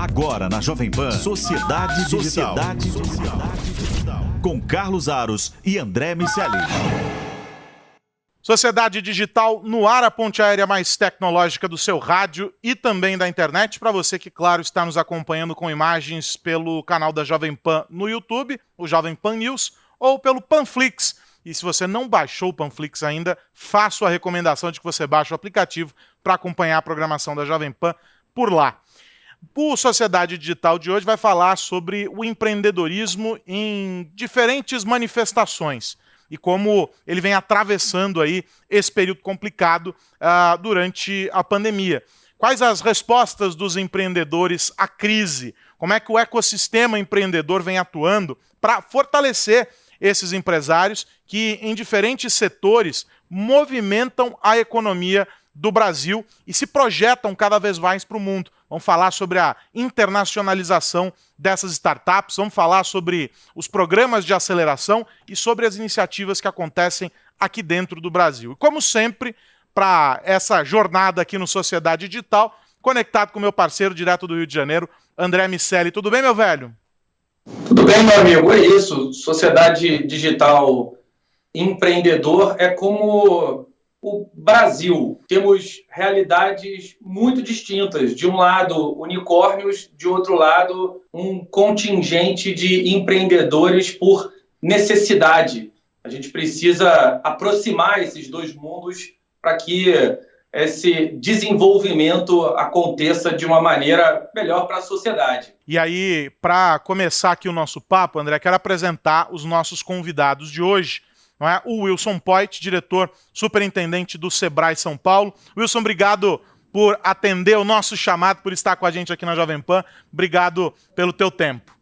Agora na Jovem Pan, Sociedade Digital. Com Carlos Aros e André Miceli. Sociedade Digital no ar, a ponte aérea mais tecnológica do seu rádio e também da internet. Para você que, claro, está nos acompanhando com imagens pelo canal da Jovem Pan no YouTube, o Jovem Pan News, ou pelo Panflix. E se você não baixou o Panflix ainda, faço a recomendação de que você baixe o aplicativo para acompanhar a programação da Jovem Pan por lá. O Sociedade Digital de hoje vai falar sobre o empreendedorismo em diferentes manifestações e como ele vem atravessando aí esse período complicado durante a pandemia. Quais as respostas dos empreendedores à crise? Como é que o ecossistema empreendedor vem atuando para fortalecer esses empresários que, em diferentes setores, movimentam a economia do Brasil e se projetam cada vez mais para o mundo. Vamos falar sobre a internacionalização dessas startups, vamos falar sobre os programas de aceleração e sobre as iniciativas que acontecem aqui dentro do Brasil. E como sempre, para essa jornada aqui no Sociedade Digital, conectado com meu parceiro direto do Rio de Janeiro, André Miceli. Tudo bem, meu velho? Tudo bem, meu amigo. É isso. Sociedade Digital empreendedor é como o Brasil. Temos realidades muito distintas. De um lado, unicórnios, de outro lado, um contingente de empreendedores por necessidade. A gente precisa aproximar esses dois mundos para que esse desenvolvimento aconteça de uma maneira melhor para a sociedade. E aí, para começar aqui o nosso papo, André, quero apresentar os nossos convidados de hoje. Não é? O Wilson Poit, diretor superintendente do Sebrae São Paulo. Wilson, obrigado por atender o nosso chamado, por estar com a gente aqui na Jovem Pan. Obrigado pelo teu tempo.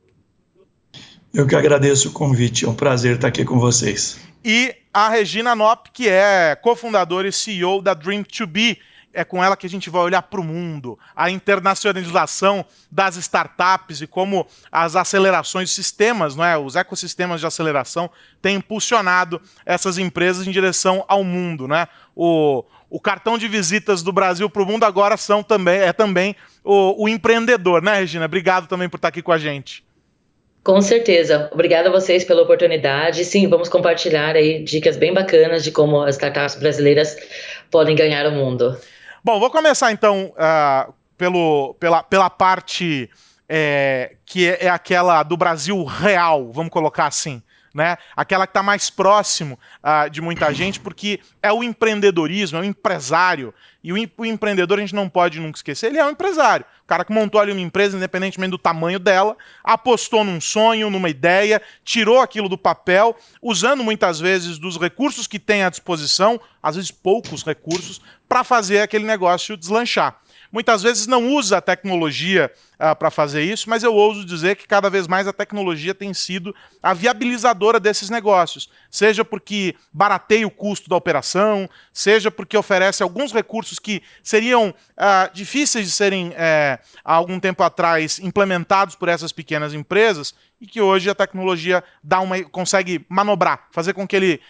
Eu que agradeço o convite, é um prazer estar aqui com vocês. E a Regina Knopp, que é cofundadora e CEO da Dream2B. É com ela que a gente vai olhar para o mundo, a internacionalização das startups e como as acelerações, sistemas, não é? Os ecossistemas de aceleração têm impulsionado essas empresas em direção ao mundo, né? O cartão de visitas do Brasil para o mundo agora é também o empreendedor, né, Regina? Obrigado também por estar aqui com a gente. Com certeza. Obrigada a vocês pela oportunidade. Sim, vamos compartilhar aí dicas bem bacanas de como as startups brasileiras podem ganhar o mundo. Bom, vou começar então pela parte que é aquela do Brasil real, vamos colocar assim, né? Aquela que está mais próximo de muita gente, porque é o empreendedorismo, é o empresário. E o empreendedor a gente não pode nunca esquecer, ele é um empresário. O cara que montou ali uma empresa, independentemente do tamanho dela, apostou num sonho, numa ideia, tirou aquilo do papel, usando muitas vezes dos recursos que tem à disposição, às vezes poucos recursos, para fazer aquele negócio deslanchar. Muitas vezes não usa a tecnologia para fazer isso, mas eu ouso dizer que cada vez mais a tecnologia tem sido a viabilizadora desses negócios. Seja porque barateia o custo da operação, seja porque oferece alguns recursos que seriam difíceis de serem, há algum tempo atrás, implementados por essas pequenas empresas, e que hoje a tecnologia consegue manobrar, fazer com que ele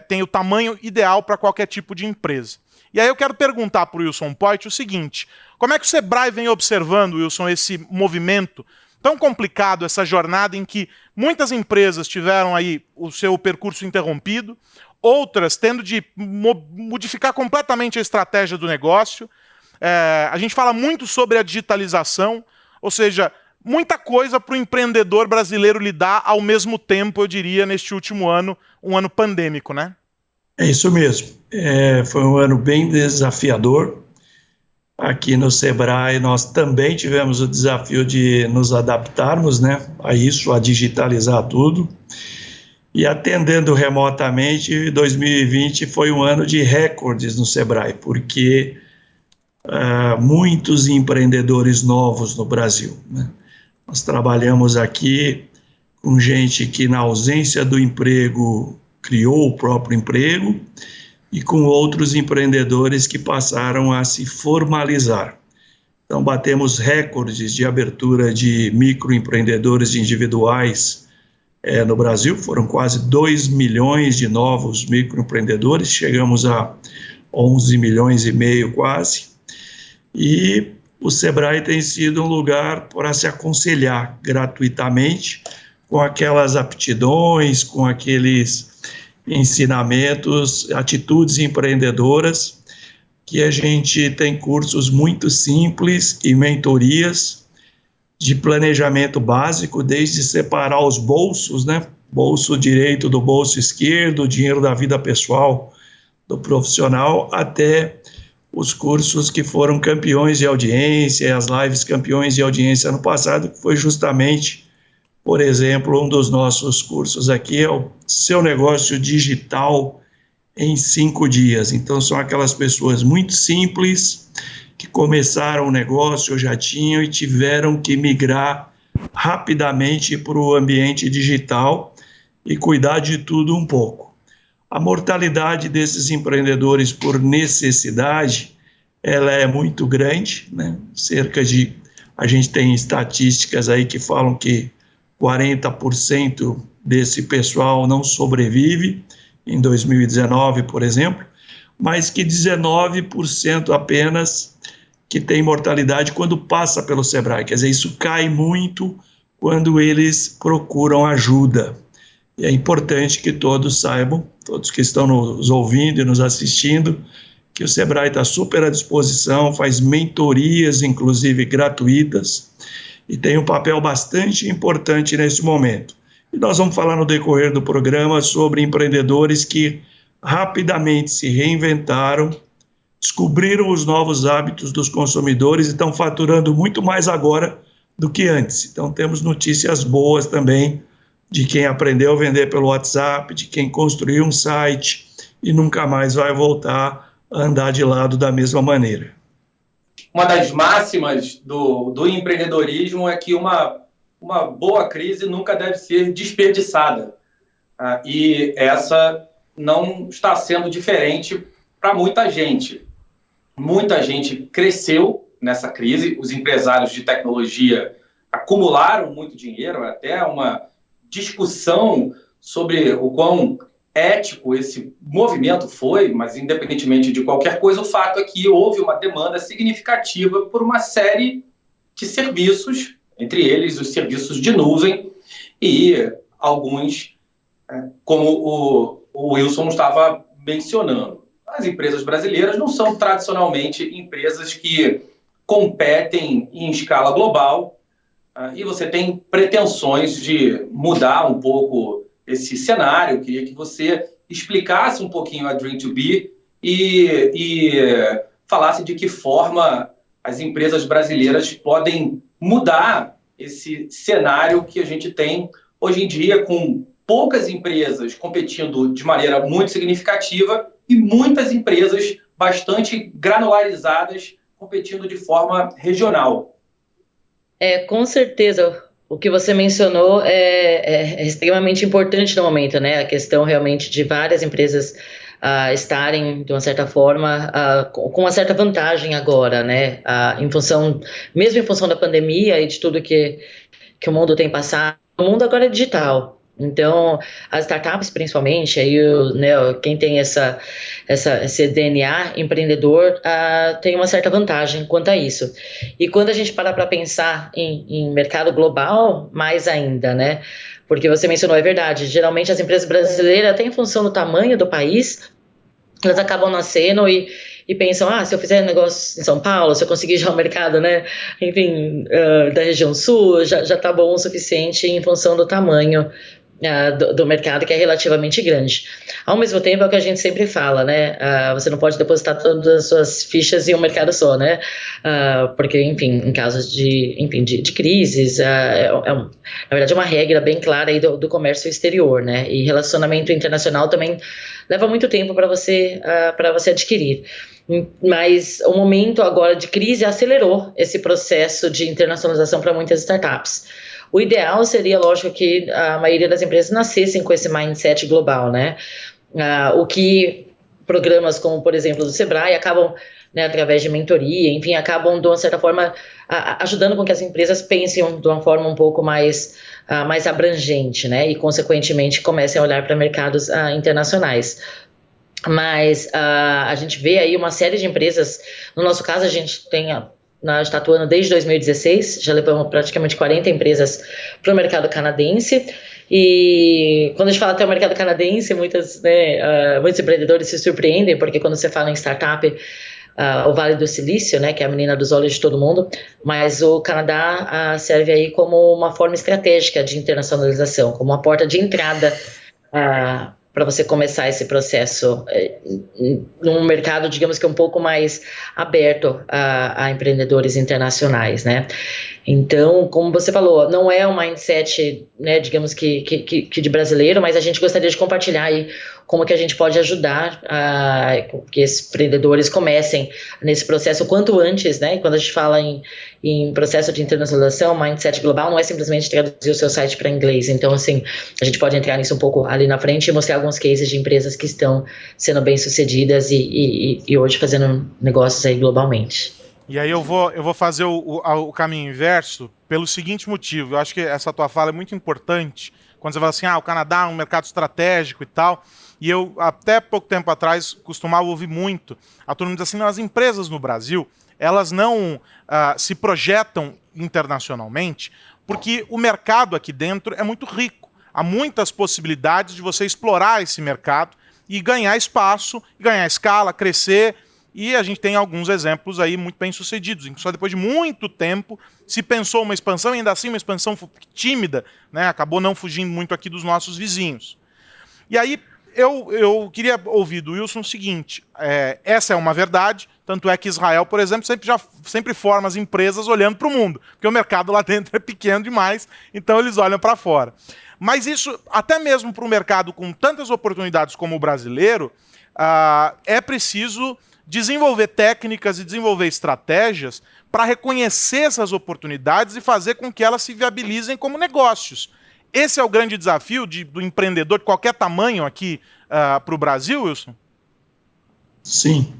tenha o tamanho ideal para qualquer tipo de empresa. E aí eu quero perguntar para o Wilson Poit o seguinte: como é que o Sebrae vem observando, Wilson, esse movimento tão complicado, essa jornada em que muitas empresas tiveram aí o seu percurso interrompido, outras tendo de modificar completamente a estratégia do negócio? A gente fala muito sobre a digitalização, ou seja, muita coisa para o empreendedor brasileiro lidar ao mesmo tempo, eu diria, neste último ano, um ano pandêmico, né? É isso mesmo. Foi um ano bem desafiador. Aqui no Sebrae nós também tivemos o desafio de nos adaptarmos, né, a isso, a digitalizar tudo. E atendendo remotamente, 2020 foi um ano de recordes no Sebrae, porque muitos empreendedores novos no Brasil, né? Nós trabalhamos aqui com gente que, na ausência do emprego, criou o próprio emprego, e com outros empreendedores que passaram a se formalizar. Então, batemos recordes de abertura de microempreendedores individuais no Brasil, foram quase 2 milhões de novos microempreendedores, chegamos a 11 milhões e meio quase, e o Sebrae tem sido um lugar para se aconselhar gratuitamente com aquelas aptidões, com aqueles ensinamentos, atitudes empreendedoras, que a gente tem cursos muito simples e mentorias de planejamento básico, desde separar os bolsos, né? Bolso direito do bolso esquerdo, o dinheiro da vida pessoal do profissional, até os cursos que foram campeões de audiência, as lives campeões de audiência ano passado, que foi justamente, por exemplo, um dos nossos cursos aqui, é o Seu Negócio Digital em 5 dias. Então, são aquelas pessoas muito simples, que começaram o negócio, já tinham e tiveram que migrar rapidamente para o ambiente digital e cuidar de tudo um pouco. A mortalidade desses empreendedores por necessidade, ela é muito grande, né? A gente tem estatísticas aí que falam que 40% desse pessoal não sobrevive em 2019, por exemplo, mas que 19% apenas que tem mortalidade quando passa pelo Sebrae. Quer dizer, isso cai muito quando eles procuram ajuda. E é importante que todos saibam, todos que estão nos ouvindo e nos assistindo, que o Sebrae está super à disposição, faz mentorias, inclusive gratuitas, e tem um papel bastante importante nesse momento. E nós vamos falar no decorrer do programa sobre empreendedores que rapidamente se reinventaram, descobriram os novos hábitos dos consumidores e estão faturando muito mais agora do que antes. Então temos notícias boas também de quem aprendeu a vender pelo WhatsApp, de quem construiu um site e nunca mais vai voltar a andar de lado da mesma maneira. Uma das máximas do empreendedorismo é que uma boa crise nunca deve ser desperdiçada. E essa não está sendo diferente para muita gente. Muita gente cresceu nessa crise, os empresários de tecnologia acumularam muito dinheiro, até uma discussão sobre o quão ético esse movimento foi, mas independentemente de qualquer coisa, o fato é que houve uma demanda significativa por uma série de serviços, entre eles os serviços de nuvem e alguns, como o Wilson estava mencionando. As empresas brasileiras não são tradicionalmente empresas que competem em escala global, e você tem pretensões de mudar um pouco esse cenário. Eu queria que você explicasse um pouquinho a Dream2B e falasse de que forma as empresas brasileiras podem mudar esse cenário que a gente tem hoje em dia, com poucas empresas competindo de maneira muito significativa e muitas empresas bastante granularizadas competindo de forma regional. Com certeza, o que você mencionou é extremamente importante no momento, né? A questão realmente de várias empresas estarem, de uma certa forma, com uma certa vantagem agora, né? Mesmo em função da pandemia e de tudo que o mundo tem passado, o mundo agora é digital. Então, as startups, principalmente, aí, quem tem esse DNA empreendedor tem uma certa vantagem quanto a isso. E quando a gente para pensar em mercado global, mais ainda, né? Porque você mencionou, é verdade, geralmente as empresas brasileiras, até em função do tamanho do país, elas acabam nascendo e pensam, se eu fizer negócio em São Paulo, se eu conseguir já o mercado, né, enfim, da região sul, já tá bom o suficiente em função do tamanho do mercado, que é relativamente grande. Ao mesmo tempo, é o que a gente sempre fala, né, você não pode depositar todas as suas fichas em um mercado só, né, porque, enfim, em casos de crises, na verdade é uma regra bem clara aí do comércio exterior, né, e relacionamento internacional também leva muito tempo para você adquirir. Mas o momento agora de crise acelerou esse processo de internacionalização para muitas startups. O ideal seria, lógico, que a maioria das empresas nascessem com esse mindset global, né? O que programas como, por exemplo, do Sebrae acabam, né, através de mentoria, enfim, acabam, de uma certa forma, ajudando com que as empresas pensem de uma forma um pouco mais abrangente, né? E, consequentemente, comecem a olhar para mercados internacionais. Mas a gente vê aí uma série de empresas, no nosso caso a gente tem nós está atuando desde 2016, já levamos praticamente 40 empresas para o mercado canadense. E quando a gente fala até o mercado canadense, muitos empreendedores se surpreendem, porque quando você fala em startup, o Vale do Silício, né, que é a menina dos olhos de todo mundo, mas o Canadá serve aí como uma forma estratégica de internacionalização, como uma porta de entrada para você começar esse processo num mercado, digamos que um pouco mais aberto a empreendedores internacionais, né? Então, como você falou, não é um mindset, né, digamos que de brasileiro, mas a gente gostaria de compartilhar aí como que a gente pode ajudar que esses empreendedores comecem nesse processo o quanto antes, né? E quando a gente fala em processo de internacionalização, mindset global, não é simplesmente traduzir o seu site para inglês. Então, assim, a gente pode entrar nisso um pouco ali na frente e mostrar alguns cases de empresas que estão sendo bem-sucedidas e hoje fazendo negócios aí globalmente. E aí eu vou fazer o caminho inverso pelo seguinte motivo. Eu acho que essa tua fala é muito importante. Quando você fala assim, o Canadá é um mercado estratégico e tal. E eu, até pouco tempo atrás, costumava ouvir muito a turma dizer assim, não, as empresas no Brasil, elas não se projetam internacionalmente porque o mercado aqui dentro é muito rico. Há muitas possibilidades de você explorar esse mercado e ganhar espaço, ganhar escala, crescer. E a gente tem alguns exemplos aí muito bem sucedidos, em que só depois de muito tempo se pensou uma expansão, e ainda assim uma expansão tímida, né? Acabou não fugindo muito aqui dos nossos vizinhos. E aí eu queria ouvir do Wilson o seguinte, essa é uma verdade, tanto é que Israel, por exemplo, sempre forma as empresas olhando para o mundo, porque o mercado lá dentro é pequeno demais, então eles olham para fora. Mas isso, até mesmo para um mercado com tantas oportunidades como o brasileiro, é preciso desenvolver técnicas e desenvolver estratégias para reconhecer essas oportunidades e fazer com que elas se viabilizem como negócios. Esse é o grande desafio do empreendedor de qualquer tamanho aqui para o Brasil, Wilson? Sim.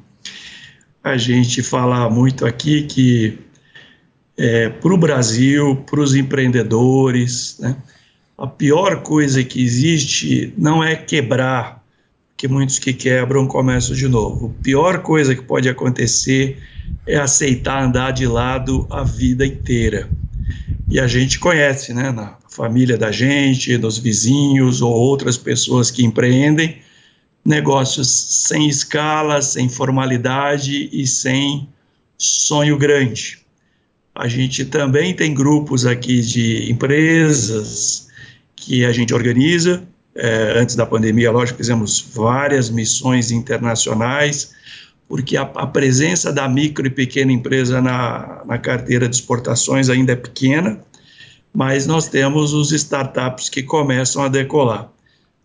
A gente fala muito aqui que para o Brasil, para os empreendedores, né, a pior coisa que existe não é quebrar, que muitos que quebram começam de novo. A pior coisa que pode acontecer é aceitar andar de lado a vida inteira. E a gente conhece, né, na família da gente, nos vizinhos ou outras pessoas que empreendem, negócios sem escala, sem formalidade e sem sonho grande. A gente também tem grupos aqui de empresas que a gente organiza. Antes da pandemia, lógico, fizemos várias missões internacionais, porque a presença da micro e pequena empresa na carteira de exportações ainda é pequena, mas nós temos os startups que começam a decolar.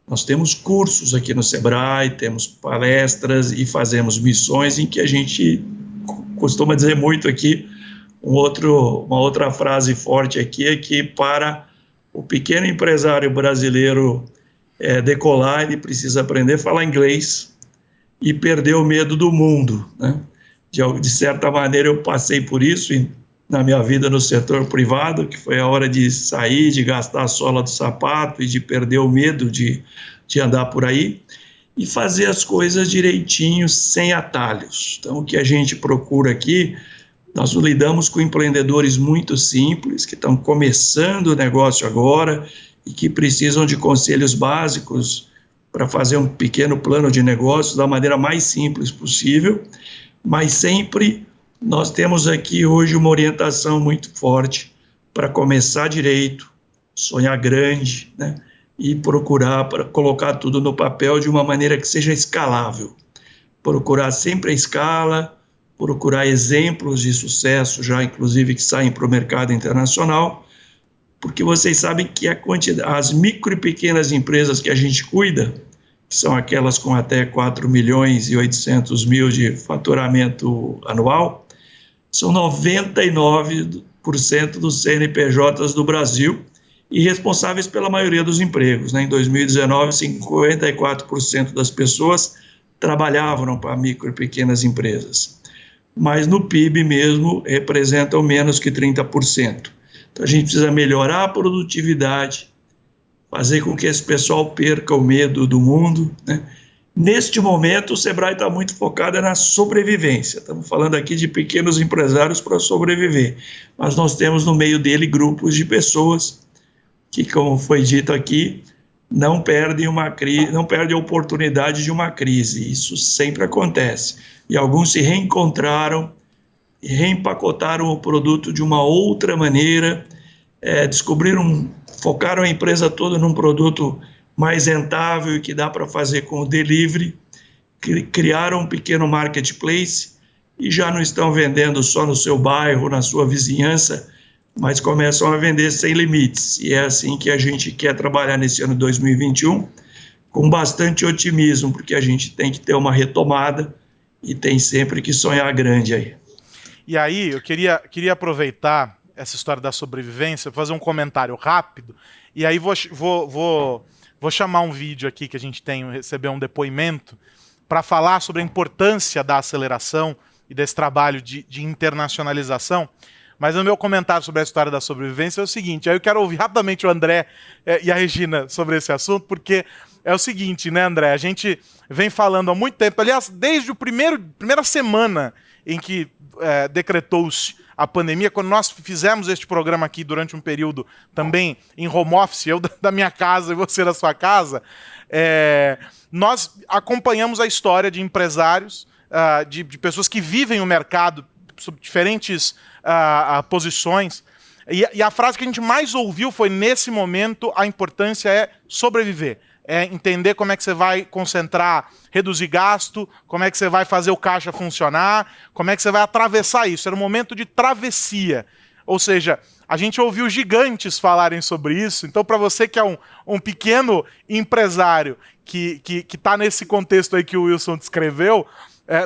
Nós temos cursos aqui no Sebrae, temos palestras e fazemos missões em que a gente costuma dizer muito aqui, uma outra frase forte aqui é que para o pequeno empresário brasileiro decolar, ele precisa aprender a falar inglês e perder o medo do mundo, né? De certa maneira eu passei por isso na minha vida no setor privado, que foi a hora de sair, de gastar a sola do sapato e de perder o medo de andar por aí e fazer as coisas direitinho, sem atalhos. Então o que a gente procura aqui, nós lidamos com empreendedores muito simples, que estão começando o negócio agora e que precisam de conselhos básicos para fazer um pequeno plano de negócio da maneira mais simples possível, mas sempre nós temos aqui hoje uma orientação muito forte para começar direito, sonhar grande, né, e procurar para colocar tudo no papel de uma maneira que seja escalável. Procurar sempre a escala, procurar exemplos de sucesso já, inclusive, que saem para o mercado internacional, porque vocês sabem que as micro e pequenas empresas que a gente cuida, que são aquelas com até 4 milhões e 800 mil de faturamento anual, são 99% dos CNPJs do Brasil e responsáveis pela maioria dos empregos, né? Em 2019, 54% das pessoas trabalhavam para micro e pequenas empresas, mas no PIB mesmo representam menos que 30%. Então a gente precisa melhorar a produtividade, fazer com que esse pessoal perca o medo do mundo, né? Neste momento, o Sebrae está muito focado na sobrevivência. Estamos falando aqui de pequenos empresários para sobreviver. Mas nós temos no meio dele grupos de pessoas que, como foi dito aqui, não perdem a oportunidade de uma crise. Isso sempre acontece. E alguns se reencontraram e reempacotaram o produto de uma outra maneira, focaram a empresa toda num produto mais rentável e que dá para fazer com o delivery, criaram um pequeno marketplace e já não estão vendendo só no seu bairro, na sua vizinhança, mas começam a vender sem limites. E é assim que a gente quer trabalhar nesse ano de 2021, com bastante otimismo, porque a gente tem que ter uma retomada e tem sempre que sonhar grande aí. E aí, eu queria aproveitar essa história da sobrevivência, fazer um comentário rápido, e aí vou chamar um vídeo aqui que a gente recebeu um depoimento para falar sobre a importância da aceleração e desse trabalho de internacionalização. Mas o meu comentário sobre a história da sobrevivência é o seguinte, aí eu quero ouvir rapidamente o André e a Regina sobre esse assunto, porque é o seguinte, né, André? A gente vem falando há muito tempo, aliás, desde a primeira semana em que decretou-se a pandemia, quando nós fizemos este programa aqui durante um período também em home office, eu da minha casa e você da sua casa, nós acompanhamos a história de empresários, de pessoas que vivem o mercado sob diferentes posições, e a frase que a gente mais ouviu foi: nesse momento a importância é sobreviver, é entender como é que você vai concentrar, reduzir gasto, como é que você vai fazer o caixa funcionar, como é que você vai atravessar isso. Era um momento de travessia. Ou seja, a gente ouviu gigantes falarem sobre isso. Então, para você que é um pequeno empresário que está nesse contexto aí que o Wilson descreveu,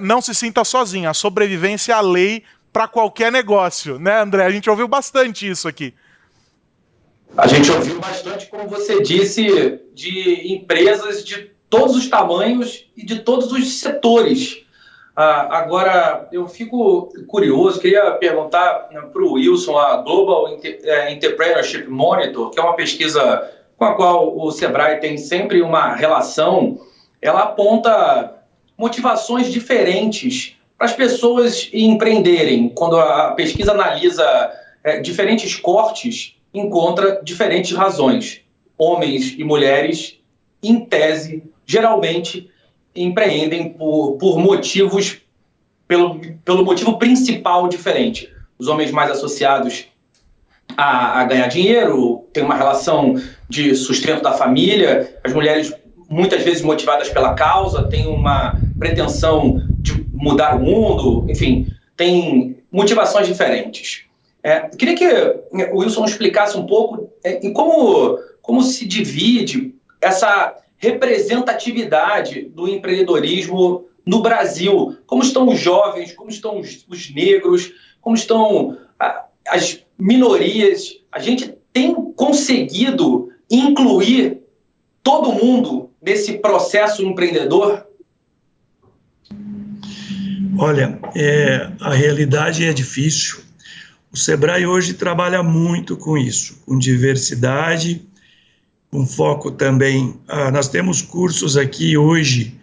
não se sinta sozinho. A sobrevivência é a lei para qualquer negócio, né, André? A gente ouviu bastante isso aqui. A gente ouviu bastante, como você disse, de empresas de todos os tamanhos e de todos os setores. Agora, eu fico curioso, queria perguntar para o Wilson, a Global Entrepreneurship Monitor, que é uma pesquisa com a qual o Sebrae tem sempre uma relação, ela aponta motivações diferentes para as pessoas empreenderem. Quando a pesquisa analisa diferentes cortes, encontra diferentes razões. Homens e mulheres, em tese, geralmente empreendem por motivos, pelo motivo principal diferente. Os homens mais associados a ganhar dinheiro, tem uma relação de sustento da família, as mulheres muitas vezes motivadas pela causa, têm uma pretensão de mudar o mundo, enfim, tem motivações diferentes. Queria que o Wilson explicasse um pouco em como se divide essa representatividade do empreendedorismo no Brasil. Como estão os jovens, como estão os negros, como estão as minorias. A gente tem conseguido incluir todo mundo nesse processo empreendedor? Olha, a realidade é difícil. O Sebrae hoje trabalha muito com isso, com diversidade, com foco também. Nós temos cursos aqui hoje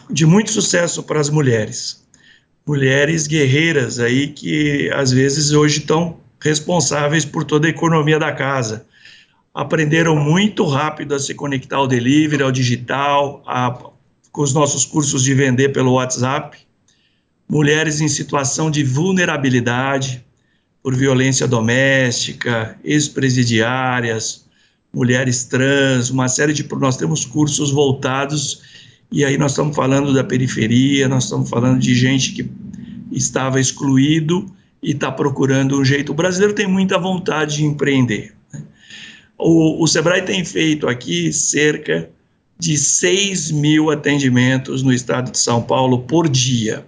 de muito sucesso para as mulheres. Mulheres guerreiras aí que às vezes hoje estão responsáveis por toda a economia da casa. Aprenderam muito rápido a se conectar ao delivery, ao digital, com os nossos cursos de vender pelo WhatsApp. Mulheres em situação de vulnerabilidade, por violência doméstica, ex-presidiárias, mulheres trans, uma série de... Nós temos cursos voltados, e aí nós estamos falando da periferia, nós estamos falando de gente que estava excluído e está procurando um jeito. O brasileiro tem muita vontade de empreender. O Sebrae tem feito aqui cerca de 6 mil atendimentos no estado de São Paulo por dia,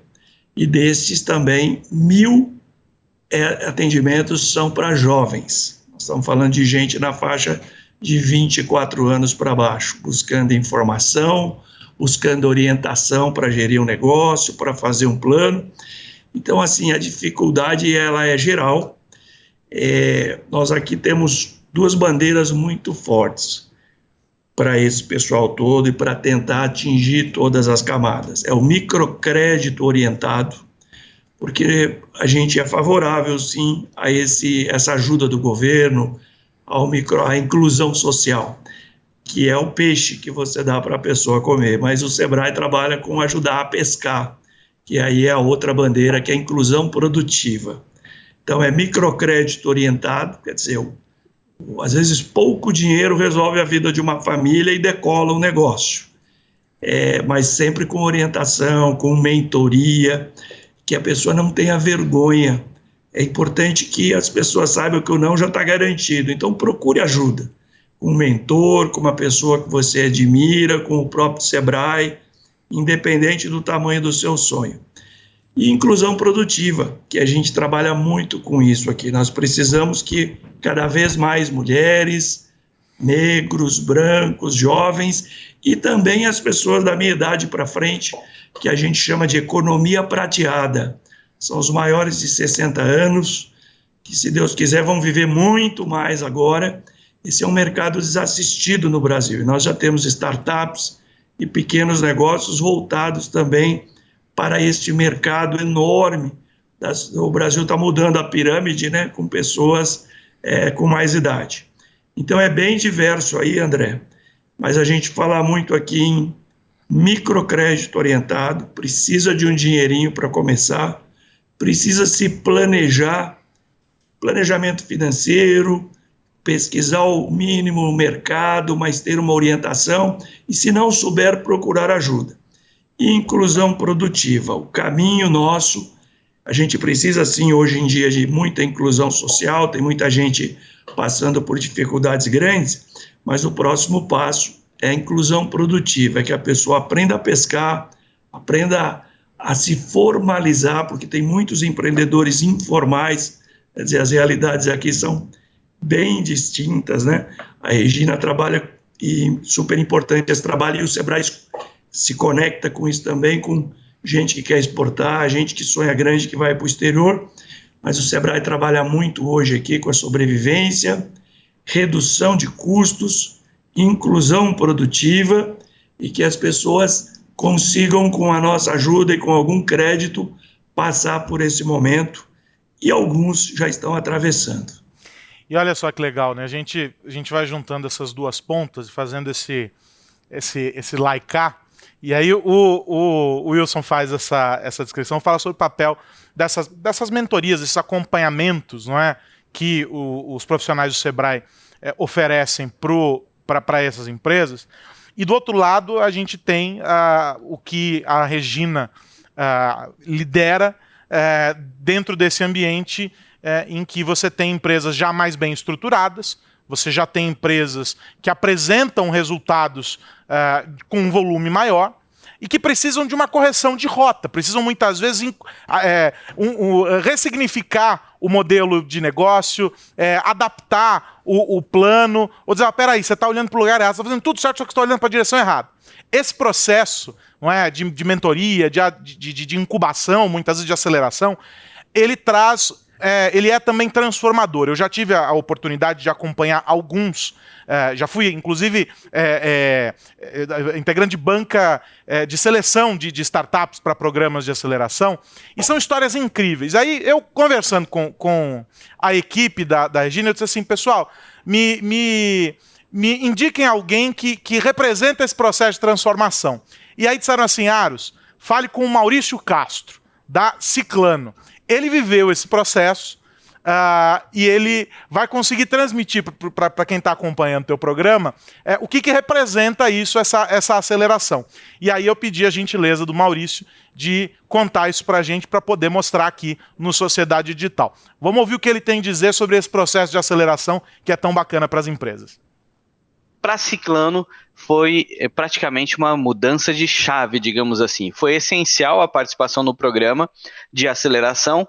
e destes também 1.000 atendimentos são para jovens. Nós estamos falando de gente na faixa de 24 anos para baixo, buscando informação, buscando orientação para gerir um negócio, para fazer um plano. Então, assim, a dificuldade ela é geral. Nós aqui temos duas bandeiras muito fortes. para esse pessoal todo e para tentar atingir todas as camadas. É o microcrédito orientado, porque a gente é favorável, sim, a essa ajuda do governo, à inclusão social, que é o peixe que você dá para a pessoa comer. Mas o Sebrae trabalha com ajudar a pescar, que aí é a outra bandeira, que é a inclusão produtiva. Então, é microcrédito orientado, quer dizer, às vezes pouco dinheiro resolve a vida de uma família e decola um negócio. Mas sempre com orientação, com mentoria, que a pessoa não tenha vergonha. É importante que as pessoas saibam que o não já está garantido. Então, procure ajuda. Com um mentor, com uma pessoa que você admira, com o próprio Sebrae, independente do tamanho do seu sonho. E inclusão produtiva, que a gente trabalha muito com isso aqui. Nós precisamos que cada vez mais mulheres, negros, brancos, jovens e também as pessoas da minha idade para frente, que a gente chama de economia prateada. São os maiores de 60 anos, que, se Deus quiser, vão viver muito mais agora. Esse é um mercado desassistido no Brasil. E nós já temos startups e pequenos negócios voltados também para este mercado enorme. O Brasil está mudando a pirâmide, né, com pessoas com mais idade. Então é bem diverso aí, André, mas a gente fala muito aqui em microcrédito orientado, precisa de um dinheirinho para começar, precisa se planejar, planejamento financeiro, pesquisar o mínimo no mercado, mas ter uma orientação, e se não souber, procurar ajuda. E inclusão produtiva, o caminho nosso, a gente precisa sim hoje em dia de muita inclusão social, tem muita gente passando por dificuldades grandes, mas o próximo passo é a inclusão produtiva, é que a pessoa aprenda a pescar, aprenda a se formalizar, porque tem muitos empreendedores informais, quer dizer, as realidades aqui são bem distintas, né? A Regina trabalha, e super importante esse trabalho, e o Sebrae se conecta com isso também, com gente que quer exportar, gente que sonha grande, que vai para o exterior, mas o Sebrae trabalha muito hoje aqui com a sobrevivência, redução de custos, inclusão produtiva, e que as pessoas consigam, com a nossa ajuda e com algum crédito, passar por esse momento, e alguns já estão atravessando. E olha só que legal, né? A gente vai juntando essas duas pontas e fazendo esse laicar. E aí o Wilson faz essa descrição, fala sobre o papel dessas mentorias, esses acompanhamentos, não é, que os profissionais do Sebrae oferecem para essas empresas. E do outro lado a gente tem o que a Regina lidera dentro desse ambiente em que você tem empresas já mais bem estruturadas, você já tem empresas que apresentam resultados com um volume maior e que precisam de uma correção de rota, precisam muitas vezes ressignificar o modelo de negócio, adaptar o plano, ou dizer, peraí, você está olhando para o lugar errado, você está fazendo tudo certo, só que você está olhando para a direção errada. Esse processo, não é, de mentoria, de incubação, muitas vezes de aceleração, ele é também transformador. Eu já tive a oportunidade de acompanhar alguns, já fui, inclusive, integrante de banca de seleção de startups para programas de aceleração, e são histórias incríveis. Aí, eu conversando com a equipe da Regina, eu disse assim, pessoal, me indiquem alguém que representa esse processo de transformação. E aí disseram assim, Aros, fale com o Maurício Castro, da Ciclano. Ele viveu esse processo e ele vai conseguir transmitir para quem está acompanhando o teu programa o que representa isso, essa aceleração. E aí eu pedi a gentileza do Maurício de contar isso para a gente, para poder mostrar aqui no Sociedade Digital. Vamos ouvir o que ele tem a dizer sobre esse processo de aceleração que é tão bacana para as empresas. Para a Ciclano foi praticamente uma mudança de chave, digamos assim. Foi essencial a participação no programa de aceleração,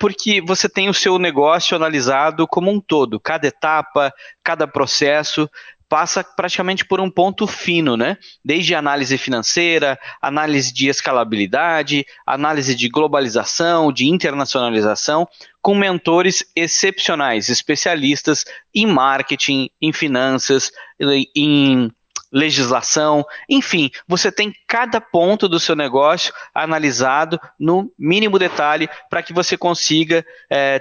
porque você tem o seu negócio analisado como um todo. Cada etapa, cada processo passa praticamente por um ponto fino, né? Desde análise financeira, análise de escalabilidade, análise de globalização, de internacionalização, com mentores excepcionais, especialistas em marketing, em finanças, em legislação, enfim, você tem cada ponto do seu negócio analisado no mínimo detalhe para que você consiga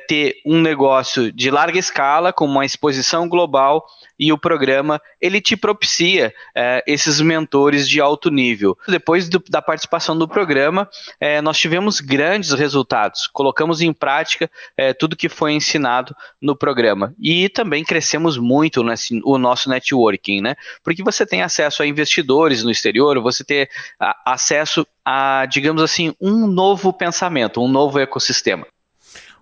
ter um negócio de larga escala, com uma exposição global, e o programa ele te propicia esses mentores de alto nível. Depois da participação do programa, nós tivemos grandes resultados, colocamos em prática tudo que foi ensinado no programa e também crescemos muito o nosso networking, né? Porque você tem acesso a investidores no exterior, você tem acesso a, digamos assim, um novo pensamento, um novo ecossistema.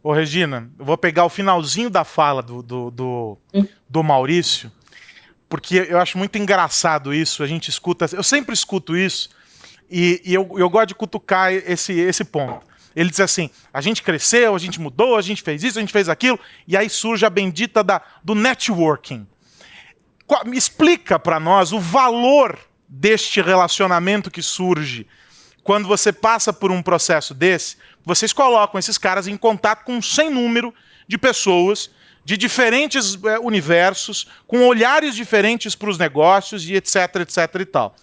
Ô Regina, eu vou pegar o finalzinho da fala do Maurício, porque eu acho muito engraçado isso, a gente escuta, eu sempre escuto isso, e eu gosto de cutucar esse ponto. Ele diz assim, a gente cresceu, a gente mudou, a gente fez isso, a gente fez aquilo, e aí surge a bendita do networking. Me explica para nós o valor deste relacionamento que surge quando você passa por um processo desse. Vocês colocam esses caras em contato com um sem número de pessoas de diferentes universos, com olhares diferentes para os negócios e etc, etc e tal.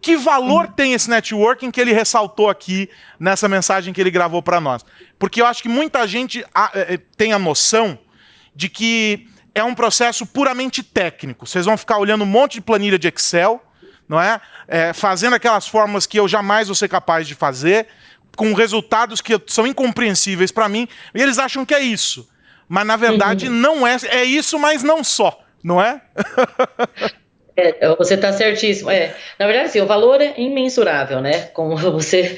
Que valor tem esse networking que ele ressaltou aqui nessa mensagem que ele gravou para nós? Porque eu acho que muita gente tem a noção de que é um processo puramente técnico. Vocês vão ficar olhando um monte de planilha de Excel, não é? Fazendo aquelas fórmulas que eu jamais vou ser capaz de fazer, com resultados que são incompreensíveis para mim, e eles acham que é isso. Mas, na verdade, não é. É isso, mas não só, não é? Você está certíssimo. Na verdade, sim, o valor é imensurável, né? Como você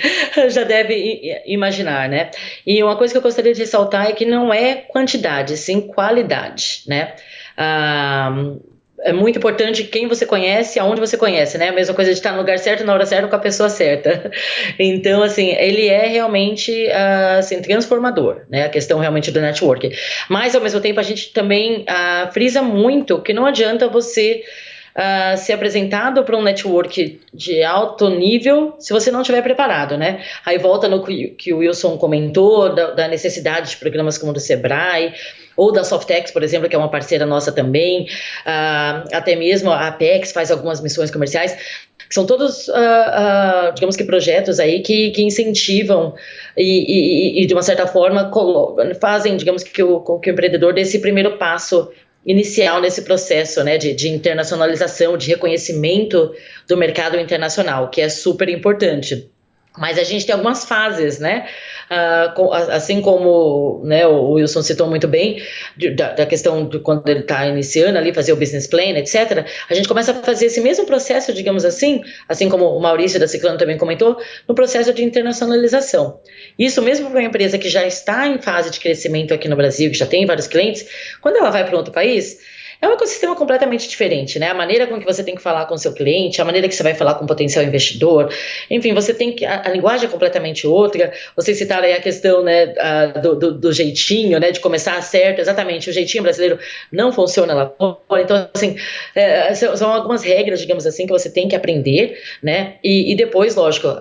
já deve imaginar, né? E uma coisa que eu gostaria de ressaltar é que não é quantidade, sim qualidade, né? É muito importante quem você conhece, aonde você conhece, né? A mesma coisa de estar no lugar certo, na hora certa, com a pessoa certa. Então, assim, ele é realmente assim, transformador, né? A questão realmente do networking. Mas, ao mesmo tempo, a gente também frisa muito que não adianta você ser apresentado para um network de alto nível se você não estiver preparado, né? Aí volta no que o Wilson comentou, da necessidade de programas como o do Sebrae, ou da Softex, por exemplo, que é uma parceira nossa também, até mesmo a Apex faz algumas missões comerciais, que são todos, digamos que projetos aí que incentivam e de uma certa forma fazem, digamos que o empreendedor dê esse primeiro passo inicial nesse processo, né, de internacionalização, de reconhecimento do mercado internacional, que é super importante. Mas a gente tem algumas fases, né? Assim como, né, o Wilson citou muito bem, da questão de quando ele está iniciando ali, fazer o business plan, etc., a gente começa a fazer esse mesmo processo, digamos assim como o Maurício da Ciclano também comentou, no processo de internacionalização. Isso mesmo para uma empresa que já está em fase de crescimento aqui no Brasil, que já tem vários clientes, quando ela vai para outro país, é um ecossistema completamente diferente, né? A maneira com que você tem que falar com o seu cliente, a maneira que você vai falar com o potencial investidor, enfim, você tem que... A linguagem é completamente outra. Vocês citaram aí a questão, né, do jeitinho, né, de começar certo. Exatamente, o jeitinho brasileiro não funciona lá fora. Então, assim, são algumas regras, digamos assim, que você tem que aprender, né? E depois, lógico,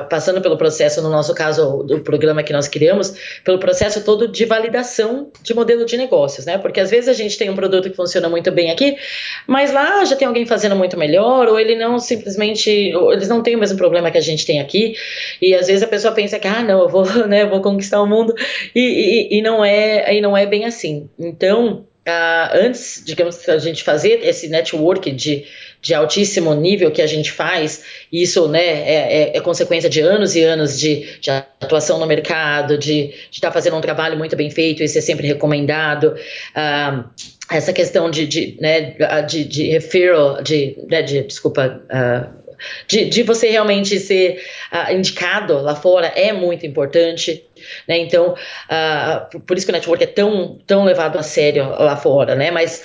passando pelo processo, no nosso caso, do programa que nós criamos, pelo processo todo de validação de modelo de negócios, né? Porque às vezes a gente tem um produto que funciona muito bem aqui, mas lá já tem alguém fazendo muito melhor, ou ele não simplesmente, ou eles não têm o mesmo problema que a gente tem aqui, e às vezes a pessoa pensa que, não, eu vou, né, vou conquistar o mundo, e não é bem assim. Então, antes, digamos, a gente fazer esse network de altíssimo nível que a gente faz, isso, né, é consequência de anos e anos de atuação no mercado, de estar fazendo um trabalho muito bem feito, isso é sempre recomendado. Essa questão de referral, de você realmente ser indicado lá fora é muito importante, né? Então, por isso que o network é tão levado a sério lá fora, né? Mas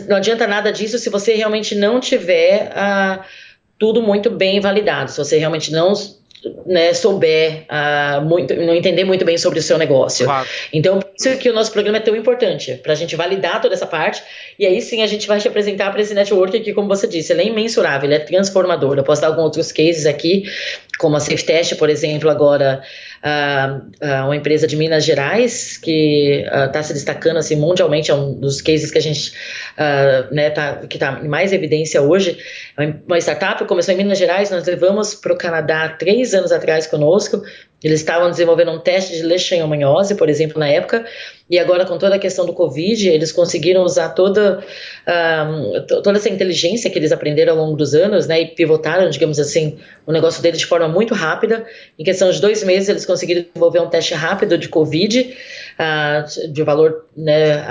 não adianta nada disso se você realmente não tiver tudo muito bem validado, se você realmente não, né, souber não entender muito bem sobre o seu negócio. Claro. Então, isso que o nosso programa é tão importante, para a gente validar toda essa parte, e aí sim a gente vai te apresentar para esse network que, como você disse, ele é imensurável, ele é transformador. Eu posso dar alguns outros cases aqui, como a SafeTest, por exemplo, agora uma empresa de Minas Gerais que está se destacando assim, mundialmente, é um dos cases que a gente que está em mais evidência hoje. Uma startup começou em Minas Gerais, nós levamos para o Canadá 3 anos atrás conosco. Eles estavam desenvolvendo um teste de leishmaniose, por exemplo, na época, e agora com toda a questão do Covid, eles conseguiram usar toda essa inteligência que eles aprenderam ao longo dos anos, né, e pivotaram, digamos assim, o negócio deles de forma muito rápida. Em questão de 2 meses, eles conseguiram desenvolver um teste rápido de Covid, de valor, né,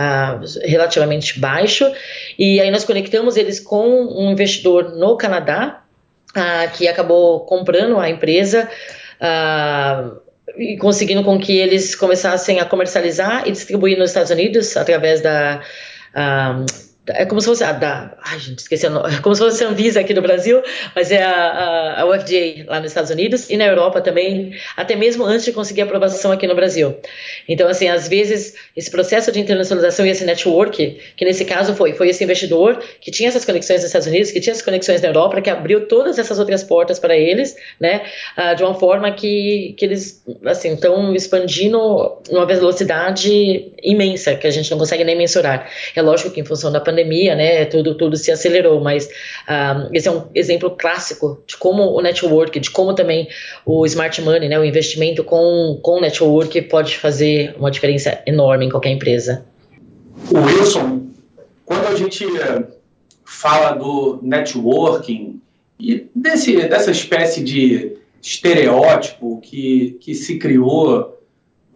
relativamente baixo, e aí nós conectamos eles com um investidor no Canadá, que acabou comprando a empresa, e conseguindo com que eles começassem a comercializar e distribuir nos Estados Unidos através da é como se fosse gente, esqueci o nome. É como se fosse a Anvisa aqui no Brasil, mas é a FDA lá nos Estados Unidos e na Europa também, até mesmo antes de conseguir aprovação aqui no Brasil. Então, assim, às vezes, esse processo de internacionalização e esse network, que nesse caso foi esse investidor que tinha essas conexões nos Estados Unidos, que tinha essas conexões na Europa, que abriu todas essas outras portas para eles, né, de uma forma que eles, assim, estão expandindo numa velocidade imensa, que a gente não consegue nem mensurar. É lógico que em função da pandemia, né, tudo se acelerou, mas esse é um exemplo clássico de como o network, de como também o smart money, né, o investimento com o network pode fazer uma diferença enorme em qualquer empresa. Wilson, quando a gente fala do networking e dessa espécie de estereótipo que se criou,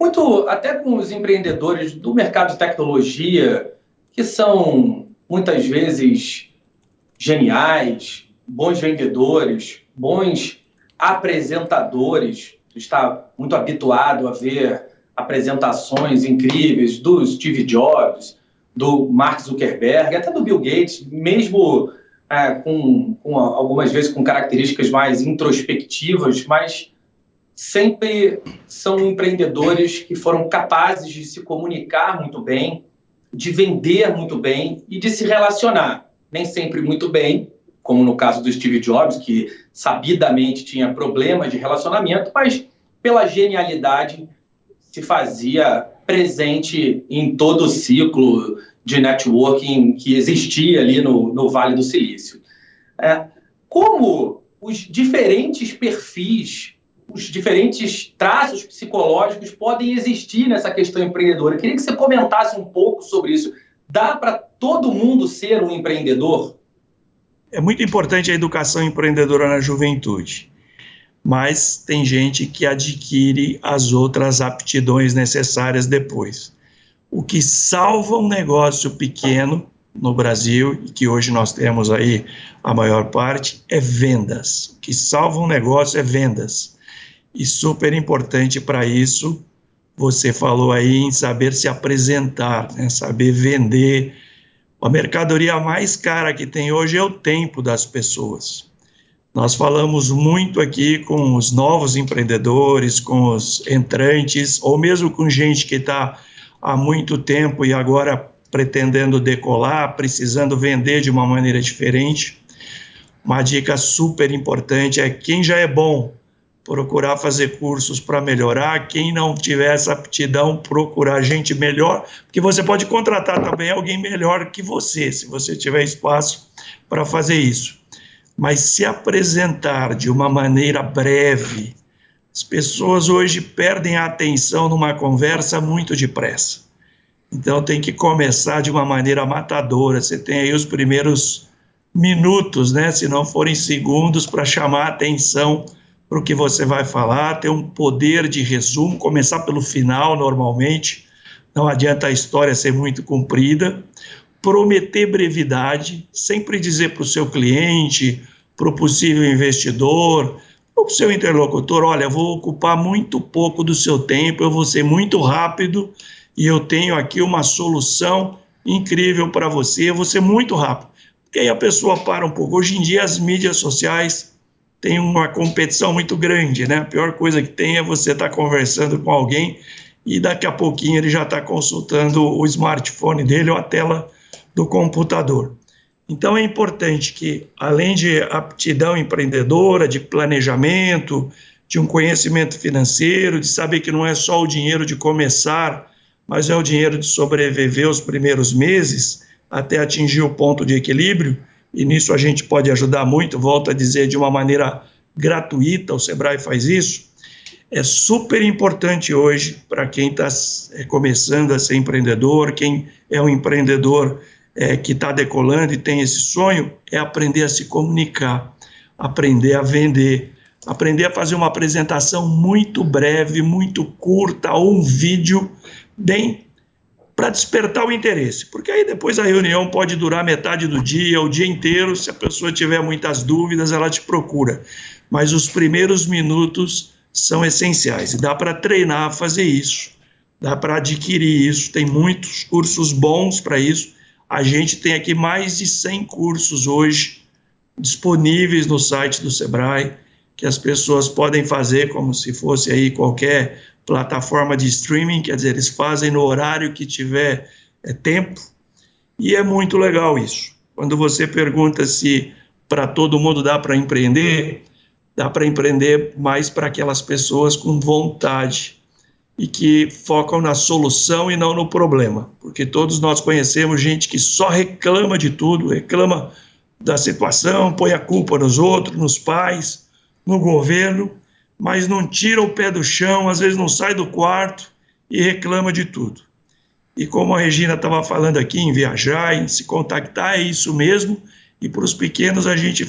muito até com os empreendedores do mercado de tecnologia, que são muitas vezes geniais, bons vendedores, bons apresentadores. Tu está muito habituado a ver apresentações incríveis do Steve Jobs, do Mark Zuckerberg, até do Bill Gates, mesmo com algumas vezes com características mais introspectivas, mas sempre são empreendedores que foram capazes de se comunicar muito bem, de vender muito bem e de se relacionar. Nem sempre muito bem, como no caso do Steve Jobs, que sabidamente tinha problemas de relacionamento, mas pela genialidade se fazia presente em todo o ciclo de networking que existia ali no Vale do Silício. Como os diferentes perfis, os diferentes traços psicológicos podem existir nessa questão empreendedora? Eu queria que você comentasse um pouco sobre isso. Dá para todo mundo ser um empreendedor? É muito importante a educação empreendedora na juventude, mas tem gente que adquire as outras aptidões necessárias depois. O que salva um negócio pequeno no Brasil, e que hoje nós temos aí a maior parte, é vendas. O que salva um negócio é vendas. E super importante para isso, você falou aí em saber se apresentar, né? Saber vender. A mercadoria mais cara que tem hoje é o tempo das pessoas. Nós falamos muito aqui com os novos empreendedores, com os entrantes, ou mesmo com gente que está há muito tempo e agora pretendendo decolar, precisando vender de uma maneira diferente. Uma dica super importante é quem já é bom, procurar fazer cursos para melhorar. Quem não tiver essa aptidão, procurar gente melhor, porque você pode contratar também alguém melhor que você, se você tiver espaço para fazer isso. Mas se apresentar de uma maneira breve, as pessoas hoje perdem a atenção numa conversa muito depressa. Então tem que começar de uma maneira matadora. Você tem aí os primeiros minutos, né, se não forem segundos, para chamar a atenção para o que você vai falar, ter um poder de resumo, começar pelo final normalmente, não adianta a história ser muito comprida, prometer brevidade, sempre dizer para o seu cliente, para o possível investidor, ou para o seu interlocutor, olha, eu vou ocupar muito pouco do seu tempo, eu vou ser muito rápido e eu tenho aqui uma solução incrível para você, eu vou ser muito rápido. Porque aí a pessoa para um pouco. Hoje em dia as mídias sociais têm uma competição muito grande, né? A pior coisa que tem é você estar conversando com alguém e daqui a pouquinho ele já está consultando o smartphone dele ou a tela do computador. Então é importante que, além de aptidão empreendedora, de planejamento, de um conhecimento financeiro, de saber que não é só o dinheiro de começar, mas é o dinheiro de sobreviver os primeiros meses até atingir o ponto de equilíbrio, e nisso a gente pode ajudar muito, volto a dizer, de uma maneira gratuita, o Sebrae faz isso. É super importante hoje para quem está começando a ser empreendedor, quem é um empreendedor que está decolando e tem esse sonho, é aprender a se comunicar, aprender a vender, aprender a fazer uma apresentação muito breve, muito curta, ou um vídeo bem para despertar o interesse, porque aí depois a reunião pode durar metade do dia, o dia inteiro, se a pessoa tiver muitas dúvidas, ela te procura, mas os primeiros minutos são essenciais, e dá para treinar a fazer isso, dá para adquirir isso, tem muitos cursos bons para isso. A gente tem aqui mais de 100 cursos hoje disponíveis no site do Sebrae, que as pessoas podem fazer como se fosse aí qualquer plataforma de streaming, quer dizer, eles fazem no horário que tiver tempo, e é muito legal isso. Quando você pergunta se para todo mundo dá para empreender mais para aquelas pessoas com vontade, e que focam na solução e não no problema, porque todos nós conhecemos gente que só reclama de tudo, reclama da situação, põe a culpa nos outros, nos pais, no governo, mas não tira o pé do chão, às vezes não sai do quarto e reclama de tudo. E como a Regina estava falando aqui, em viajar, em se contactar, é isso mesmo, e para os pequenos a gente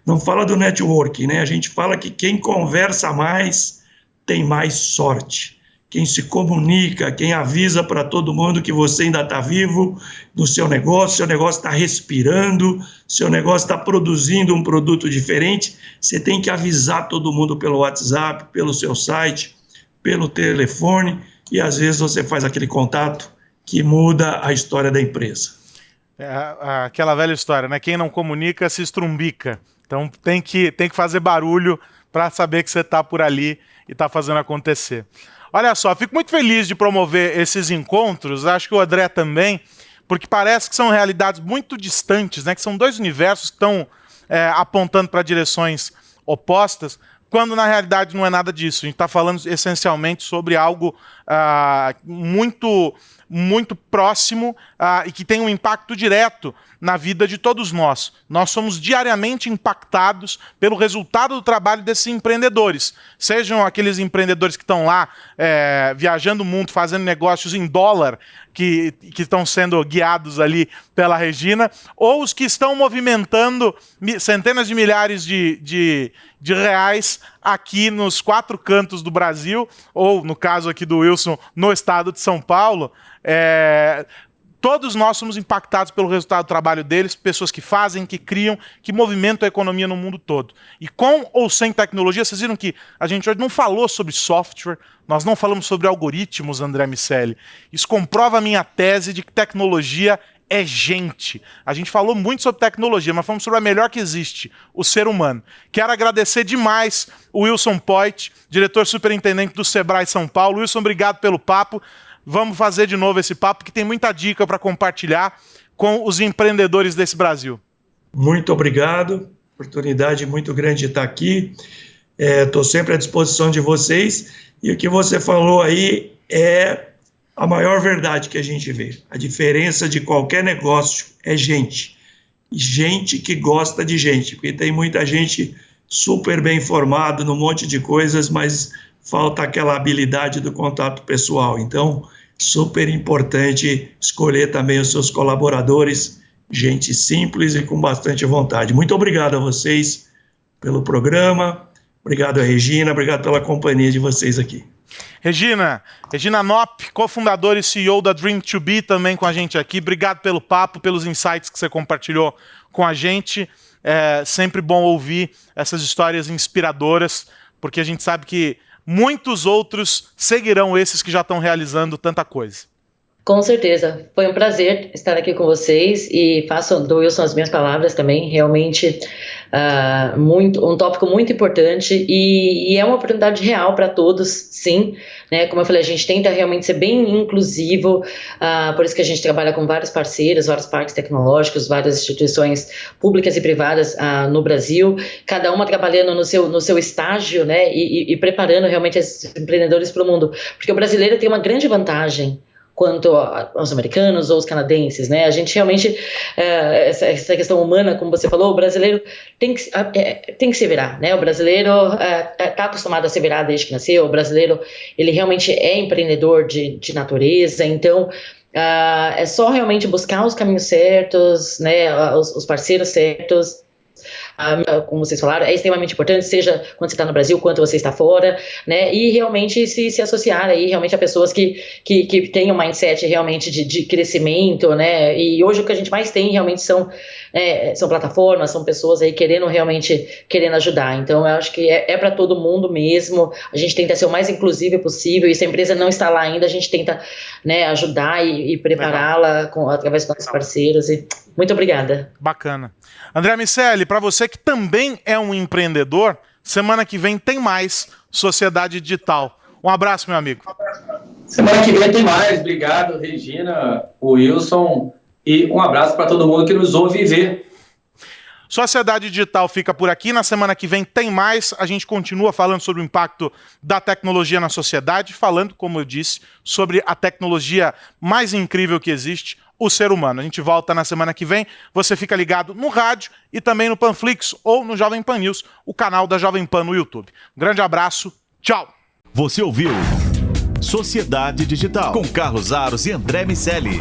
não fala do networking, né? A gente fala que quem conversa mais tem mais sorte. Quem se comunica, quem avisa para todo mundo que você ainda está vivo no seu negócio está respirando, seu negócio está produzindo um produto diferente, você tem que avisar todo mundo pelo WhatsApp, pelo seu site, pelo telefone, e às vezes você faz aquele contato que muda a história da empresa. Aquela velha história, né? Quem não comunica se estrumbica. Então tem que fazer barulho para saber que você está por ali e está fazendo acontecer. Olha só, fico muito feliz de promover esses encontros, acho que o André também, porque parece que são realidades muito distantes, né? Que são dois universos que estão apontando para direções opostas, quando na realidade não é nada disso. A gente está falando essencialmente sobre algo muito, muito próximo e que tem um impacto direto na vida de todos nós. Nós somos diariamente impactados pelo resultado do trabalho desses empreendedores. Sejam aqueles empreendedores que estão lá viajando o mundo, fazendo negócios em dólar, que estão sendo guiados ali pela Regina, ou os que estão movimentando centenas de milhares de reais aqui nos 4 cantos do Brasil, ou no caso aqui do Wilson, no estado de São Paulo. Todos nós somos impactados pelo resultado do trabalho deles, pessoas que fazem, que criam, que movimentam a economia no mundo todo. E com ou sem tecnologia, vocês viram que a gente hoje não falou sobre software, nós não falamos sobre algoritmos, André Miceli. Isso comprova a minha tese de que tecnologia é gente. A gente falou muito sobre tecnologia, mas falamos sobre a melhor que existe, o ser humano. Quero agradecer demais o Wilson Poit, diretor superintendente do Sebrae São Paulo. Wilson, obrigado pelo papo. Vamos fazer de novo esse papo, que tem muita dica para compartilhar com os empreendedores desse Brasil. Muito obrigado, oportunidade muito grande de estar aqui. Estou sempre à disposição de vocês, e o que você falou aí é a maior verdade que a gente vê. A diferença de qualquer negócio é gente. Gente que gosta de gente, porque tem muita gente super bem formada num monte de coisas, mas falta aquela habilidade do contato pessoal. Então, super importante escolher também os seus colaboradores, gente simples e com bastante vontade. Muito obrigado a vocês pelo programa, obrigado a Regina, obrigado pela companhia de vocês aqui. Regina Knopp, cofundadora e CEO da Dream2B, também com a gente aqui. Obrigado pelo papo, pelos insights que você compartilhou com a gente. É sempre bom ouvir essas histórias inspiradoras, porque a gente sabe que muitos outros seguirão esses que já estão realizando tanta coisa. Com certeza, foi um prazer estar aqui com vocês e faço do Wilson as minhas palavras também, realmente um tópico muito importante e é uma oportunidade real para todos, sim, né? Como eu falei, a gente tenta realmente ser bem inclusivo, por isso que a gente trabalha com vários parceiros, vários parques tecnológicos, várias instituições públicas e privadas no Brasil, cada uma trabalhando no seu estágio, né? E preparando realmente esses empreendedores para o mundo, porque o brasileiro tem uma grande vantagem quanto aos americanos ou os canadenses, né? A gente realmente, essa questão humana, como você falou, o brasileiro tem que se virar, né? O brasileiro está acostumado a se virar desde que nasceu, o brasileiro, ele realmente é empreendedor de natureza, então é só realmente buscar os caminhos certos, né? Os parceiros certos. Como vocês falaram, é extremamente importante, seja quando você está no Brasil, quanto você está fora, né, e realmente se associar aí realmente a pessoas que têm um mindset realmente de crescimento, né, e hoje o que a gente mais tem realmente são plataformas, são pessoas aí querendo ajudar, então eu acho que é para todo mundo mesmo, a gente tenta ser o mais inclusivo possível, e se a empresa não está lá ainda, a gente tenta, né, ajudar e prepará-la através dos nossos parceiros, e muito obrigada. Bacana. André Miceli, para você que também é um empreendedor, semana que vem tem mais Sociedade Digital. Um abraço, meu amigo. Semana que vem tem mais. Obrigado, Regina, Wilson, e um abraço para todo mundo que nos ouve ver. Sociedade Digital fica por aqui. Na semana que vem tem mais. A gente continua falando sobre o impacto da tecnologia na sociedade, falando, como eu disse, sobre a tecnologia mais incrível que existe, o ser humano. A gente volta na semana que vem. Você fica ligado no rádio e também no Panflix ou no Jovem Pan News, o canal da Jovem Pan no YouTube. Um grande abraço. Tchau. Você ouviu Sociedade Digital com Carlos Aros e André Miceli.